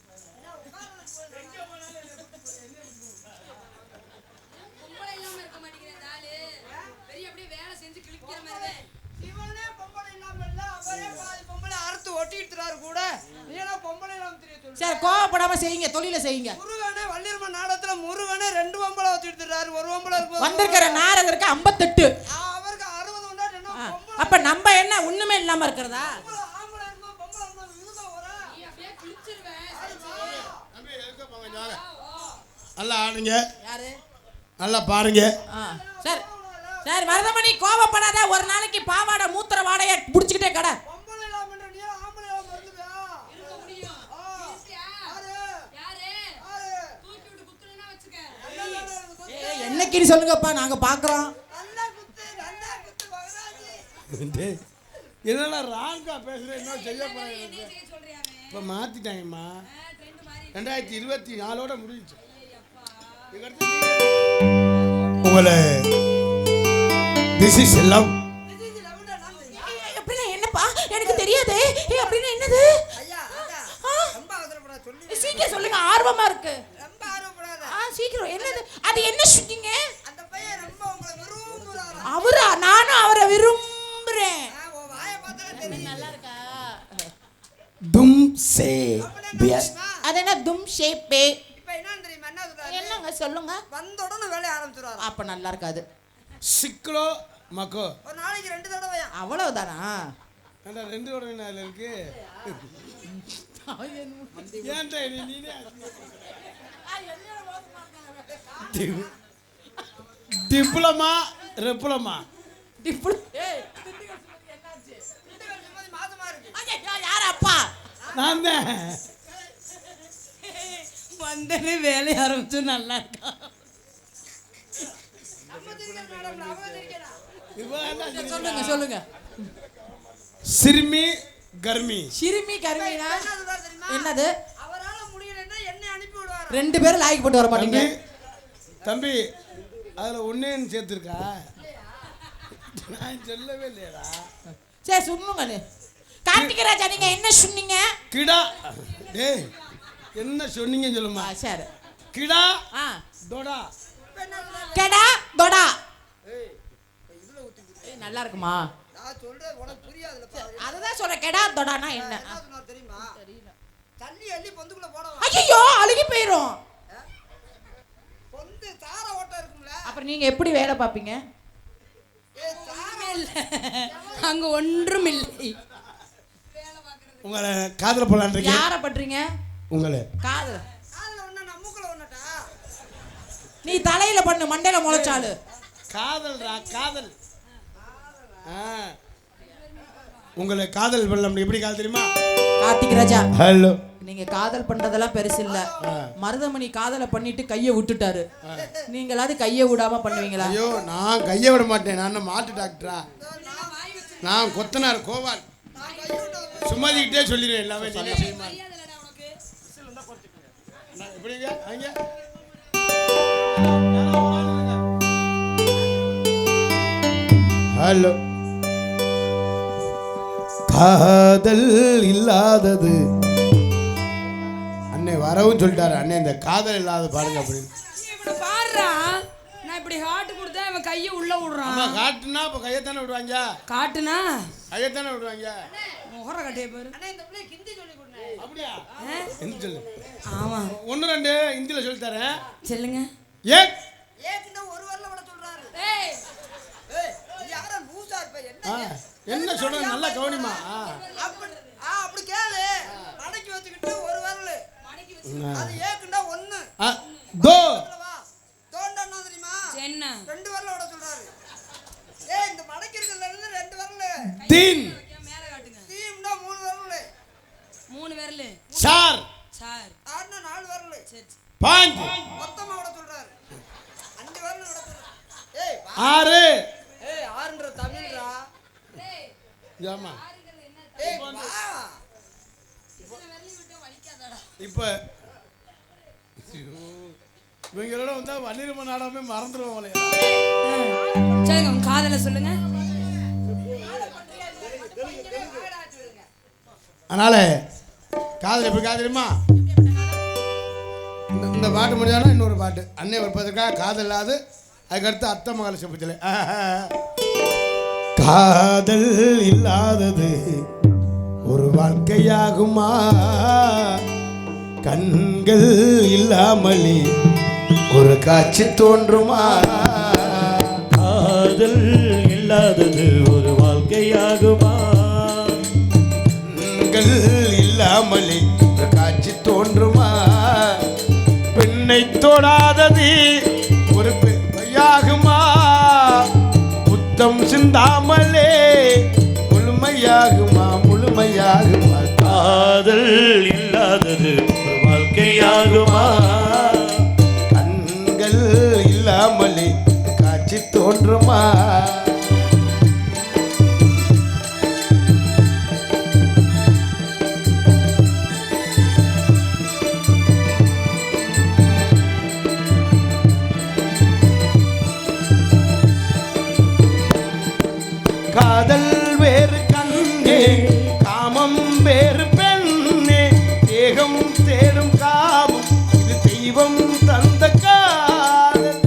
இவனே பொம்பளை இல்லாம இல்ல, அவரே பாதி பொம்பளை அறுத்து ஒட்டிட்டுறாரு கூட. நீ என்ன பொம்பளை இல்லாம தெரிய சொல்லு. சரி கோவப்படாம செய்யுங்க, தொழில செய்யுங்க. முருகனே வள்ளியம்மா நாடகத்துல முருகனே 2 பொம்பளை ஒட்டிட்டுறாரு. ஒரு பொம்பளை இருக்கு. வந்திருக்கிற நாரதருக்கு 58. அவருக்கு 60 உண்டாட்டு என்ன பொம்பளை அப்ப நம்ம என்ன ஒண்ணுமே இல்லாம இருக்கிறதா? ஆம்பளை இருந்தா பொம்பளை இருந்தா இதுதான் வர. நீ அப்படியே கிழிச்சிருவே. தம்பி எதுக்கு போங்க வாங்க. நல்லா ஆடுங்க. யாரு? நல்லா பாருங்க. சரி சரி மருதமணி கோவப்படாத. ஒரு நாளைக்கு பாவாடை மூத்திர வாடைய புடிச்சுக்கிட்டே கடை. பொம்பளை இல்லாம நீ ஆம்பளை இல்லாம இருந்துவியா? இருக்க முடியும். என்னைக்கு சொல்லுங்கப்பா, நாங்க பாக்குறோம். நல்லா குத்து மகராஜி. என்னடா ராங்கா பேசுறேன், என்ன செய்ய போறேன்? இப்ப மாத்திட்டாங்கம்மா. 2024 முடிஞ்சிச்சு. உங்களை திஸ் இஸ் லவ். அப்படின்னா என்னப்பா? எனக்கு தெரியாது. அப்படின்னா என்னது? ஐயா ஐயா ரொம்ப அவசரப்படாத சொல்லு. சீக்கிரம் சொல்லுங்க, ஆர்வமா இருக்கு. ரொம்ப ஆர்வப்படாத. சீக்கிரம் என்னது? அது என்ன ஷூட்டிங்க? அந்த பையன் ரொம்ப உங்களை விரும்புறாரு. அவரா? நானும் அவரை விரும்புறேன். உன் வாயை பார்த்தா தெரியும். நல்லா இருக்கா? தும் சே பியஸ். அது என்ன தும் ஷேப்பே? இப்ப என்ன தெரியுமா என்ன சொல்றாரு? என்ன சொல்லுங்க. வந்த உடனே வேலையை ஆரம்பிச்சிருவாரு. அப்ப நல்லா இருக்காது. சிக்லோ மக்கோ ஒரு நாளைக்கு 2 தடவையா? அவ்வளவுதானா? அந்த 2 தடவை அதுல இருக்கு. ஏன்டா நீனே டிப்ளமா ரெப்ளமா மாசமா இருக்கு. யார் அப்பா? நான் தான். வந்தனே வேலையை ஆரம்பிச்சு நல்லா இருக்கா. சொல்லுங்க சொல்லுங்க. சிறுமி கர்மி. சிறுமி கருமினா என்ன சொல்றாரு தெரியுமா? என்னது? அவரால முடியலன்னா என்னை அனுப்பி விடுவாரு. 2 பேரும் லாய்க்கு போட்டு வர மாட்டீங்க. தம்பி அதுல ஒன்னேன்னு சேர்த்துருக்கா? நான் சொல்லவே இல்லையடா. சரி சொல்லுங்க. கார்த்திகராஜா நீங்க என்ன சொன்னீங்க? கிடா. டேய் என்ன சொன்னீங்கன்னு சொல்லுமா. சரி. கிடா ஆ டோடா. கெடா கொடா. நல்லா இருக்குமா? நான் சொல்றது உனக்கு புரியாதுலப்பா. அதுதான் சொல்றேன். கெடா தொடானா என்ன? என்ன சொன்னார் தெரியுமா? தண்ணி அள்ளி பொந்துக்குள்ள போடலாம். ஐயோ அழுகி போயிரும். பொந்து தார ஓட்ட இருக்கும்ல. அப்புறம் நீங்க எப்படி வேலை பாப்பீங்க? அங்க ஒன்றும் இல்லை. உங்களை காதல போலான்னு இருக்கேன். யார பண்றீங்க? உங்களை காதல. காதுல ஒண்ணா நான் மூக்குல ஒண்ணட்டா? நீ தலையில பண்ணு மண்டையில முளைச்சாலு. காதல்ரா காதல். உங்களை காதல் பண்ணலாம். எப்படி காதல் தெரியுமா? கார்த்திகராஜா ஹலோ. நீங்க காதல் பண்றதெல்லாம் பெருசு இல்ல. மருதமணி காதலை பண்ணிட்டு கைய விட்டுட்டாரு. நீங்களாவது கைய விடாம பண்ணுவீங்களா? ஐயோ நான் கையை விட மாட்டேன். நான் மாட்டு டாக்டரா? நான் கொத்தனார் கோவால். சும்மாதிக்கிட்டே சொல்லிடுவேன் எல்லாமே. நீங்க செய்யுமா? எப்படிங்க அங்க ஹலோ. காதல் இல்லாதது அண்ணே வரவும் சொல்லிட்டாரு. அண்ணே இந்த காதல் இல்லாத பாருங்க அப்படின்னு. இப்படி பாடுறா. நான் இப்படி ஹார்ட் கொடுத்தா அவன் கையை உள்ள விடுறான். அம்மா காட்டுனா இப்போ கையத்தானே விடுவாங்க. காட்டுனா கையத்தானே விடுவாங்க. முகர கட்டைய பாரு. அண்ணா இந்த பிள்ளை ஹிந்தி சொல்லி கொடுங்க. அப்படியா? ஹிந்தி சொல்லு. ஆமா 1 2 ஹிந்தியில் சொல்லி தரேன். சொல்லுங்க. ஏக் ஏக்குன்னா ஒரு வரல விட சொல்றாரு. ஏய் ஏய் யாரா லூசா இருப்ப? என்ன என்ன சொல்றது நல்லா கவனிமா. அப்படி கேளு. மடக்கி வச்சுக்கிட்டு ஒரு வரல மடக்கி வச்சு அது ஏக்குன்னா 1. தோ தோண்டன்னா தெரியுமா? என்ன 2 வரல விட சொல்றாரு. ஏய் இந்த மடக்கி இருக்கல இருந்து 2 வரல. தீன் மேல காட்டுங்க. தீம்னா 3 வரல. 3 விரல். சார் சார் ஆறுனா 4 வரல. சரி. பாஞ்ச் மொத்தமா விட சொல்றாரு. 5 வரல விட சொல்றாரு. ஏய் 6. ஏய் 6ன்ற தமிழ்ரா. ஆமா. ஏய் வா. இப்போ இவங்களோட வந்தா வன்னிரம நாடாமே மறந்துடுவோம். சொல்லுங்க உங்க காதல சொல்லுங்க. அதனால காதல் எப்படி காதலிமா? இந்த பாட்டு முடிஞ்சாலும் இன்னொரு பாட்டு அன்னை விற்பதற்காக காதல் இல்லாது. அதுக்கடுத்து அத்தை மகள செப்பத்தில் காதல் இல்லாதது ஒரு வாழ்க்கையாகுமா? கண்கள் இல்லாமலே ஒரு காட்சி தோன்றுமா? காதல் இல்லாதது ஒரு வாழ்க்கையாகுமா? கண்கள் இல்லாமலே ஒரு காட்சி தோன்றுமா? பெண்ணை தொடாதது ஒரு பெண்மையாகுமா? புத்தம் சிந்தாமலே முழுமையாகுமா? முழுமையாகுமா? காதல் இல்லாதது ஒரு வாழ்க்கையாகுமா? கண்கள் இல்லாமலே காட்சி தோன்றுமா? காதல் வேறு கண்ணே, காமம் வேறு பெண்ணே, தேகம் தேடும் காமம் இது தெய்வம் தந்த காதல்.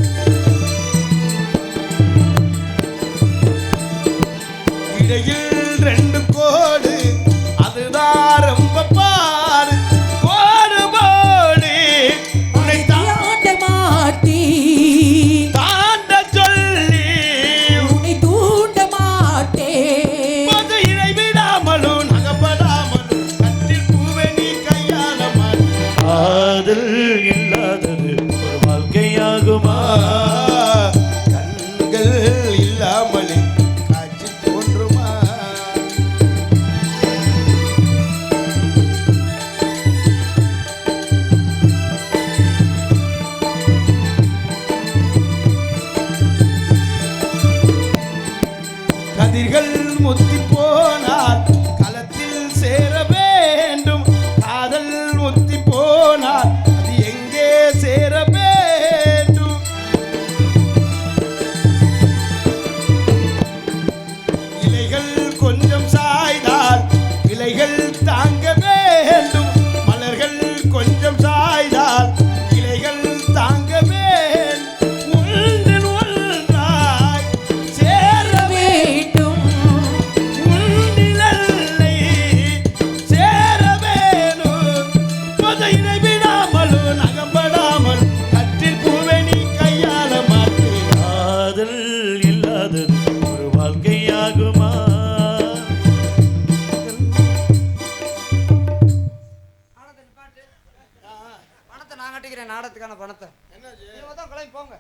கொட்டிக்கிறேன் நாடகத்துக்கான பணத்தை. நீங்க தான் கிளம்பி போங்க.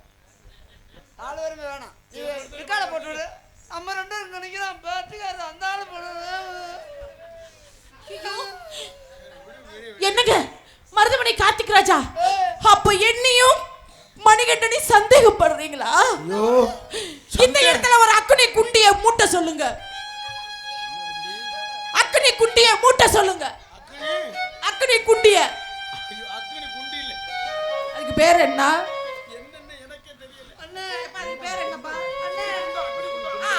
4 பேருமே வேணாம். நீ ரிக்கார்ட போட்டு விடு. நம்ம 2 பேரும் நினைக்கிறோம் பேட்டுக்காரு அந்த ஆளு போடுறது. என்னங்க மருதமணி கார்த்திக் ராஜா, அப்ப என்னையும் மணிகண்டனை சந்தேகப்படுறீங்களா? இந்த இடத்துல ஒரு அக்குனி குண்டிய மூட்டை சொல்லுங்க. அக்குனி குண்டிய மூட்டை சொல்லுங்க. அக்குனி குண்டிய. அக்கடி குண்டி இல்ல. அதுக்கு பேர் என்ன? என்னன்னு எனக்கே தெரியல. அண்ணே அதுக்கு பேர் என்னப்பா? அண்ணே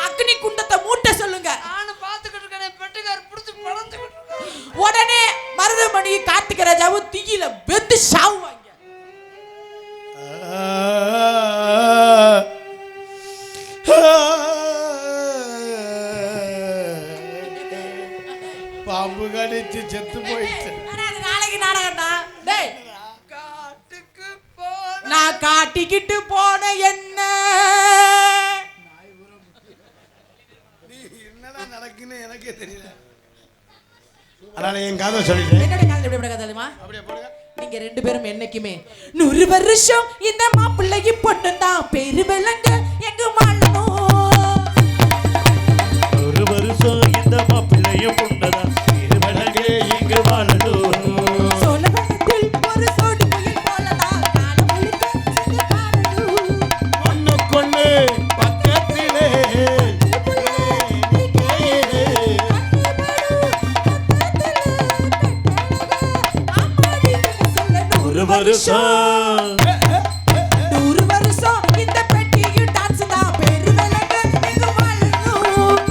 அக்னி குண்டத்தை மூட்டை சொல்லுங்க. நானும் பாத்துக்கிட்டு இருக்கேன். பெட்டுக்காரு புடிச்சு பழந்துக்கிட்டு இருக்கான். உடனே மருதமணி கார்த்திக் ராஜாவும் தீயில வெந்து சாவுவாங்க. பாம்பு கடிச்சு செத்து போயிடுச்சு. நாளைக்கு நாடகம்டா. டேய் காட்டுக்கு போன நான் காட்டிக்கிட்டு போன என்ன என்னடா நடக்குன்னு எனக்கே தெரியல. அதனால என் கதை சொல்லிட்டேன். என்னோட காதல் எப்படி கதலுமா? அப்படியே போடுங்க. நீங்க 2 பேரும் என்னைக்குமே 100 வருஷம் இந்த மாப்பிள்ளைக்கு பொண்ணு தான் பேரு விளங்க எங்க வாழணும். 1 வருஷம் இந்த மாப்பிள்ளையும் பொண்ணுதான் இருவழகே இங்கு வாழணும். சோழவனத்தில் ஒரு சோடு புயல் போலதான் காலம் முழுக்க சுத்தி காணணும். ஒண்ணுக்கொண்ணு பக்கத்திலே ஒரு வருஷம் 100 வருஷம் இந்த பெட்டியும் டான்ஸ் தான் பேரு விளங்க எங்க வாழணும்.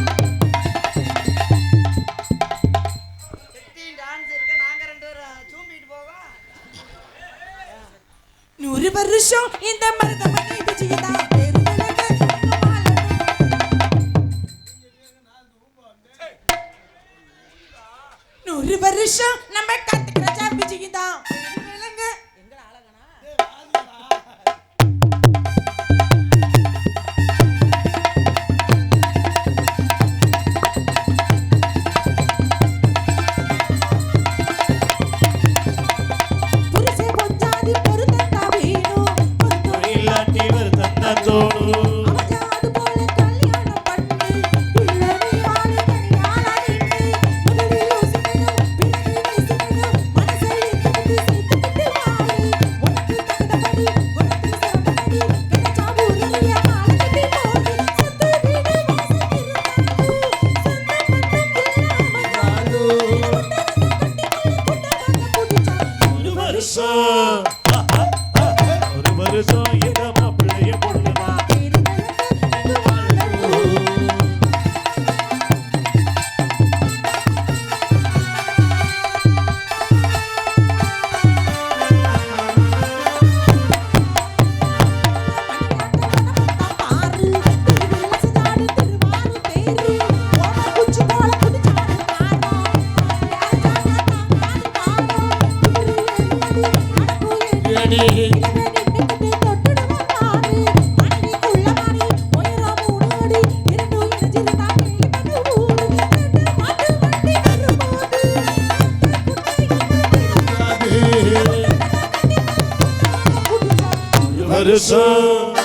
டான்ஸ் இருக்கு. நாங்க 2 பேரும் சூம்பிட்டு போவா. 100 வருஷம் இந்த மருதமணி விஜய் தான் பேரு விளங்க எங்க வாழணும். 100 வருஷம் நம்ம கார்த்திக் ராஜா விஜய் தான் பேரு விளங்க எங்க அழகனா. புருஷே பொஞ்சாதி பொருத்தா வேணும். பொருத்தம் இல்லாட்டி வருத்தம் தோணும். அவஜாது போல கல்யாணம் பண்ணு. இல்ல நீ வாழ தனியாளா நின்னு. முதலில் யோசிக்கணும், பிறகு நேசிக்கணும். மனசை இழுத்துக்கிட்டு சேர்த்துக்கிட்டு வாழு. உனக்கு தகுந்தபடி, உனக்கு சிறந்தபடி. கிடைச்சா ஊரிலேயே மாலை கட்டி போடு. சொத்து வீடு வாசல் இருந்தாலும் சொந்த பந்தம் இல்லாம நானும். 1 வருஷம் 1 வருஷம் இந்த மாப்பிள்ளையும் பொண்ணுதான் பேரு விளங்க எங்க வாழணும். வருஷம்